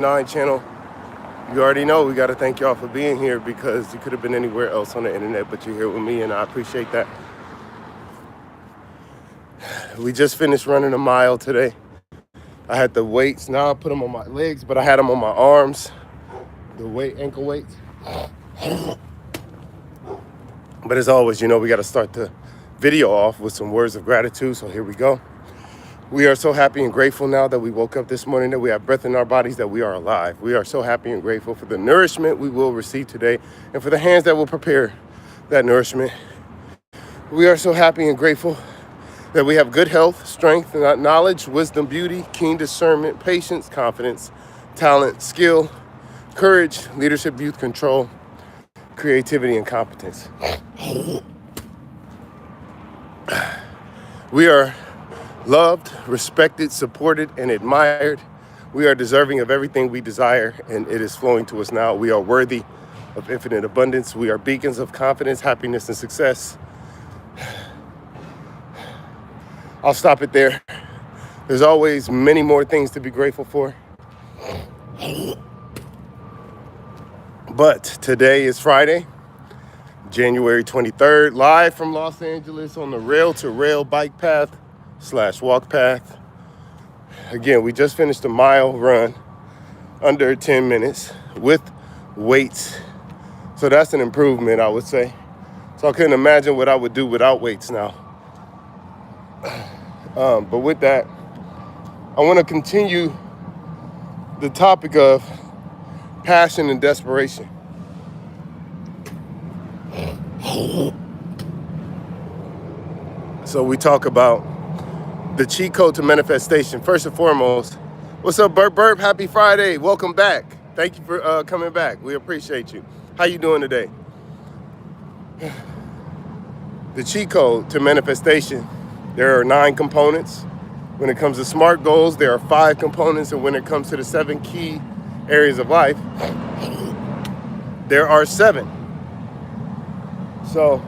9 channel. You already know we got to thank y'all for being here because you could have been anywhere else on the internet, but you're here with me, and I appreciate that. We just finished running a mile today. I had the weights. Now I put them on my legs, but I had them on my arms. The ankle weights. But as always, we got to start the video off with some words of gratitude. So here we go. We are so happy and grateful now that we woke up this morning, that we have breath in our bodies, that we are alive. We are so happy and grateful for the nourishment we will receive today and for the hands that will prepare that nourishment. We are so happy and grateful that we have good health, strength, knowledge, wisdom, beauty, keen discernment, patience, confidence, talent, skill, courage, leadership, youth, control, creativity, and competence. We are loved, respected, supported, and admired. We are deserving of everything we desire, and it is flowing to us now. We are worthy of infinite abundance. We are beacons of confidence, happiness, and success. I'll stop it there. There's always many more things to be grateful for. But today is Friday, January 23rd, live from Los Angeles on the Rail to Rail bike path / walk path. Again, we just finished a mile run under 10 minutes with weights. So that's an improvement, I would say. So I couldn't imagine what I would do without weights now. But with that, I want to continue the topic of passion and desperation. So we talk about the cheat code to manifestation. First and foremost, what's up, Burp Burp? Happy Friday. Welcome back. Thank you for coming back. We appreciate you. How you doing today? The cheat code to manifestation. There are 9 components. When it comes to SMART goals, there are 5 components. And when it comes to the 7 key areas of life, there are 7. So,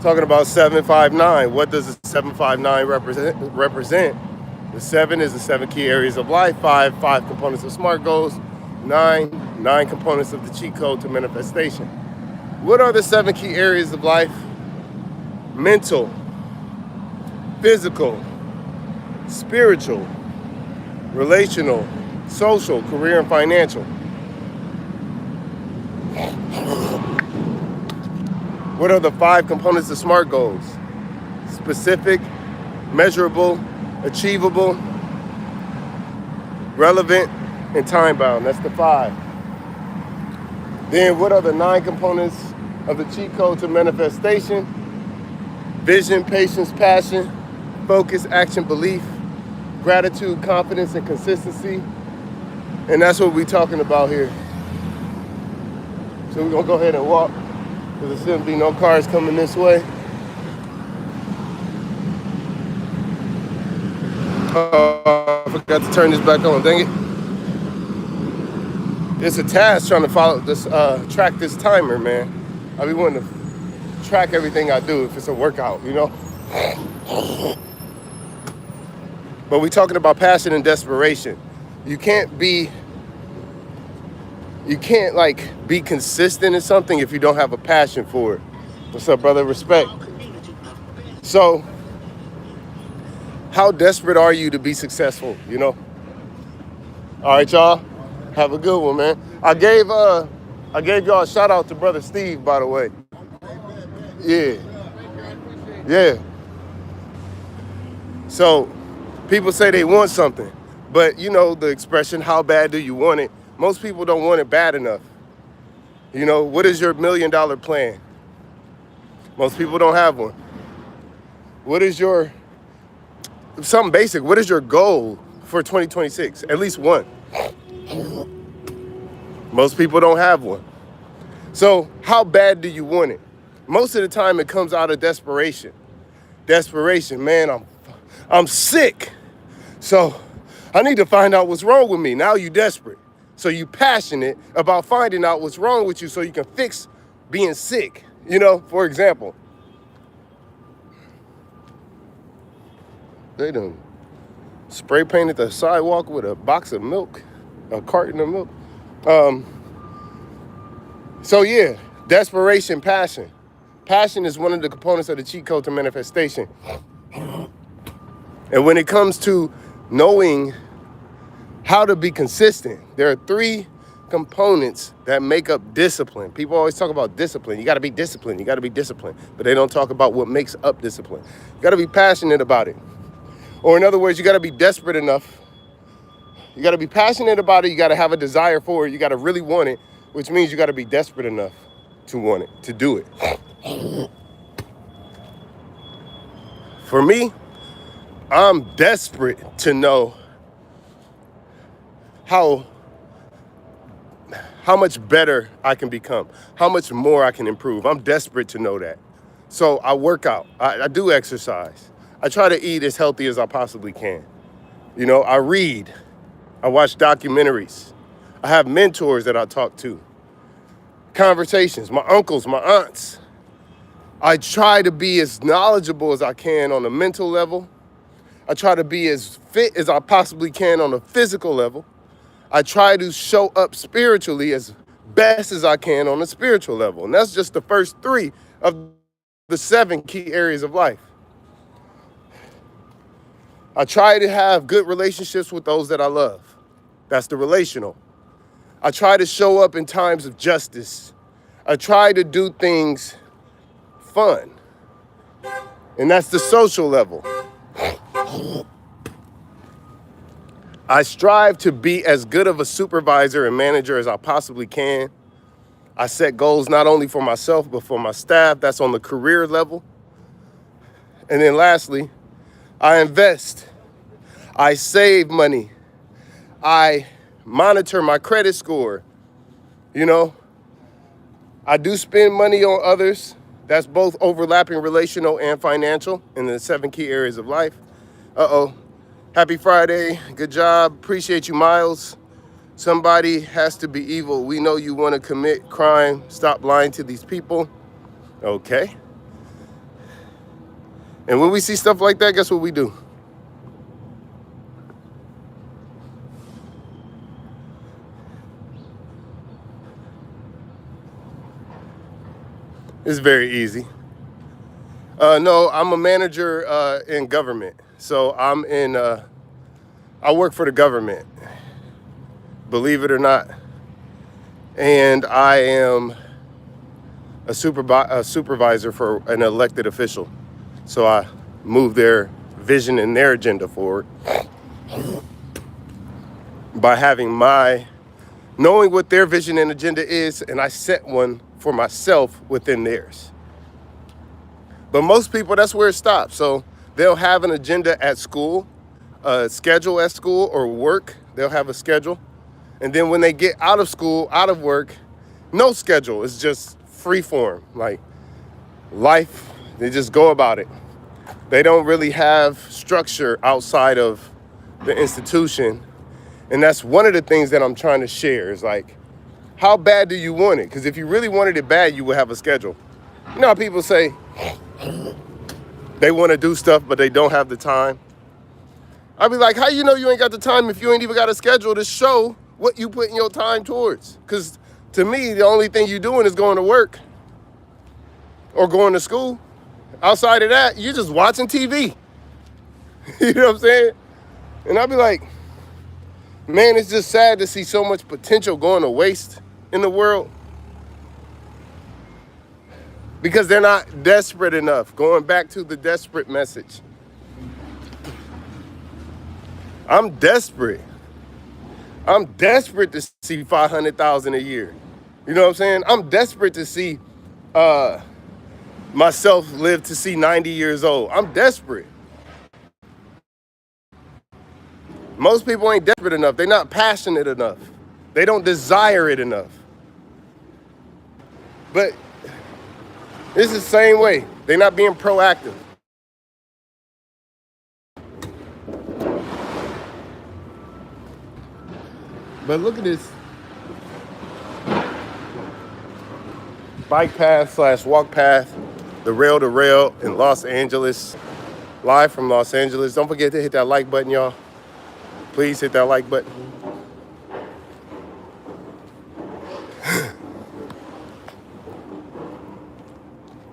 talking about 759, what does the 759 represent? The 7 is the 7 key areas of life, 5 components of SMART goals, 9 components of the cheat code to manifestation. What are the 7 key areas of life? Mental, physical, spiritual, relational, social, career, and financial. What are the 5 components of SMART goals? Specific, measurable, achievable, relevant, and time-bound. That's the 5. Then what are the 9 components of the cheat code to manifestation? Vision, patience, passion, focus, action, belief, gratitude, confidence, and consistency. And that's what we're talking about here. So we're going to go ahead and walk, because there shouldn't be no cars coming this way. I forgot to turn this back on, dang it. It's a task trying to follow this, track this timer, man. I be wanting to track everything I do if it's a workout, But we're talking about passion and desperation. You can't be consistent in something if you don't have a passion for it. What's up, brother? Respect. So, how desperate are you to be successful, All right, y'all. Have a good one, man. I gave y'all a shout out to brother Steve, by the way. Yeah. So, people say they want something, but the expression, how bad do you want it? Most people don't want it bad enough. What is your $1 million plan? Most people don't have one. What is something basic, what is your goal for 2026? At least one. Most people don't have one. So how bad do you want it? Most of the time it comes out of desperation. Desperation, man, I'm sick. So I need to find out what's wrong with me. Now you're desperate. So you're passionate about finding out what's wrong with you so you can fix being sick. For example, they done spray painted the sidewalk with a box of milk. a carton of milk. So yeah, desperation, passion. Passion is one of the components of the cheat code to manifestation. And when it comes to knowing how to be consistent, there are three components that make up discipline. People always talk about discipline. You got to be disciplined. You got to be disciplined. But they don't talk about what makes up discipline. You got to be passionate about it. Or in other words, you got to be desperate enough. You got to be passionate about it. You got to have a desire for it. You got to really want it, which means you got to be desperate enough to want it, to do it. For me, I'm desperate to know how much better I can become, how much more I can improve. I'm desperate to know that. So I work out, I do exercise. I try to eat as healthy as I possibly can. You know, I read, I watch documentaries. I have mentors that I talk to. Conversations, my uncles, my aunts. I try to be as knowledgeable as I can on a mental level. I try to be as fit as I possibly can on a physical level. I try to show up spiritually as best as I can on a spiritual level. And that's just the first three of the 7 key areas of life. I try to have good relationships with those that I love. That's the relational. I try to show up in times of justice. I try to do things fun. And that's the social level. I strive to be as good of a supervisor and manager as I possibly can. I set goals not only for myself, but for my staff. That's on the career level. And then lastly, I invest. I save money. I monitor my credit score. You know, I do spend money on others. That's both overlapping relational and financial in the 7 key areas of life. Happy Friday. Good job. Appreciate you, Miles. Somebody has to be evil. We know you want to commit crime. Stop lying to these people. Okay. And when we see stuff like that, guess what we do? It's very easy. No, I'm a manager in government. So I work for the government, believe it or not. And I am a supervisor for an elected official. So I move their vision and their agenda forward by knowing what their vision and agenda is, and I set one for myself within theirs. But most people, that's where it stops. So they'll have an agenda at school, a schedule at school or work. They'll have a schedule. And then when they get out of school, out of work, no schedule. It's just free form, like life. They just go about it. They don't really have structure outside of the institution. And that's one of the things that I'm trying to share is like, how bad do you want it? Because if you really wanted it bad, you would have a schedule. You know how people say they want to do stuff, but they don't have the time? I'd be like, how you know you ain't got the time if you ain't even got a schedule to show what you putting your time towards? Because to me, the only thing you're doing is going to work or going to school. Outside of that, you're just watching TV. You know what I'm saying? And I'd be like, man, it's just sad to see so much potential going to waste in the world because they're not desperate enough. Going back to the desperate message. I'm desperate. I'm desperate to see 500,000 a year. You know what I'm saying? I'm desperate to see myself live to see 90 years old. I'm desperate. Most people ain't desperate enough. They're not passionate enough. They don't desire it enough. But it's the same way. They're not being proactive. But look at this bike path / walk path, the rail to rail in Los Angeles, live from Los Angeles. Don't forget to hit that like button, y'all. Please hit that like button.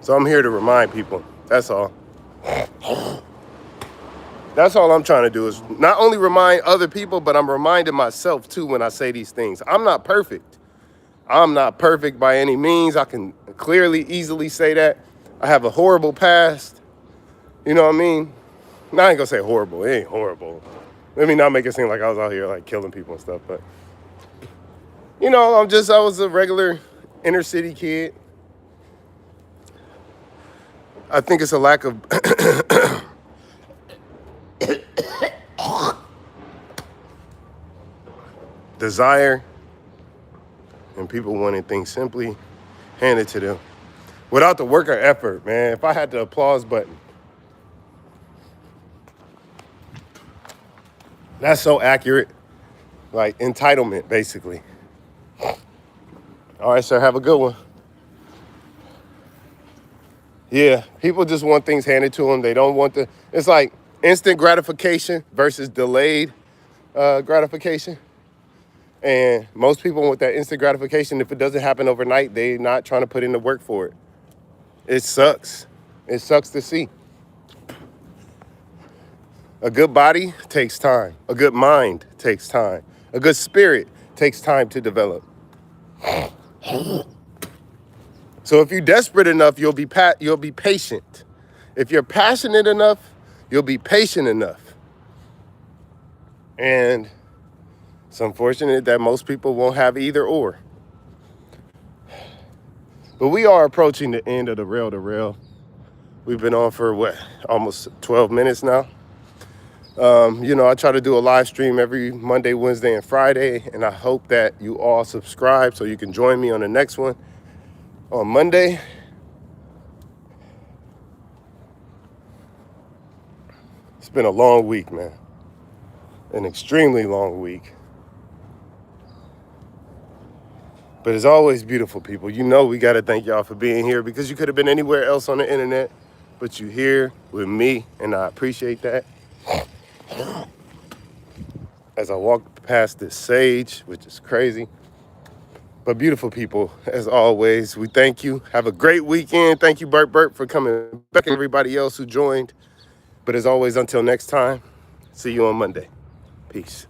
So I'm here to remind people. That's all. That's all I'm trying to do is not only remind other people, but I'm reminding myself too when I say these things. I'm not perfect. I'm not perfect by any means. I can clearly, easily say that. I have a horrible past. You know what I mean? Now, I ain't gonna say horrible. It ain't horrible. Let me not make it seem like I was out here like killing people and stuff. But, you know, I was a regular inner city kid. I think it's a lack of desire and people wanting things simply handed to them without the work or effort, man. If I had the applause button, that's so accurate. Like entitlement, basically. All right, sir, have a good one. Yeah, people just want things handed to them. They don't want it's like instant gratification versus delayed gratification. And most people want that instant gratification. If it doesn't happen overnight, they're not trying to put in the work for it. It sucks. It sucks to see. A good body takes time. A good mind takes time. A good spirit takes time to develop. So if you're desperate enough, you'll be patient. If you're passionate enough, you'll be patient enough. And it's unfortunate that most people won't have either or. But we are approaching the end of the Rail to Rail. We've been on for almost 12 minutes now. You know, I try to do a live stream every Monday, Wednesday, and Friday, and I hope that you all subscribe so you can join me on the next one on Monday. It's been a long week, man. An extremely long week. But it's always beautiful, people. You know we got to thank y'all for being here because you could have been anywhere else on the internet, but you're here with me, and I appreciate that. As I walk past this sage, which is crazy. But beautiful people, as always, we thank you. Have a great weekend. Thank you, Burt, for coming back, and everybody else who joined. But as always, until next time, see you on Monday. Peace.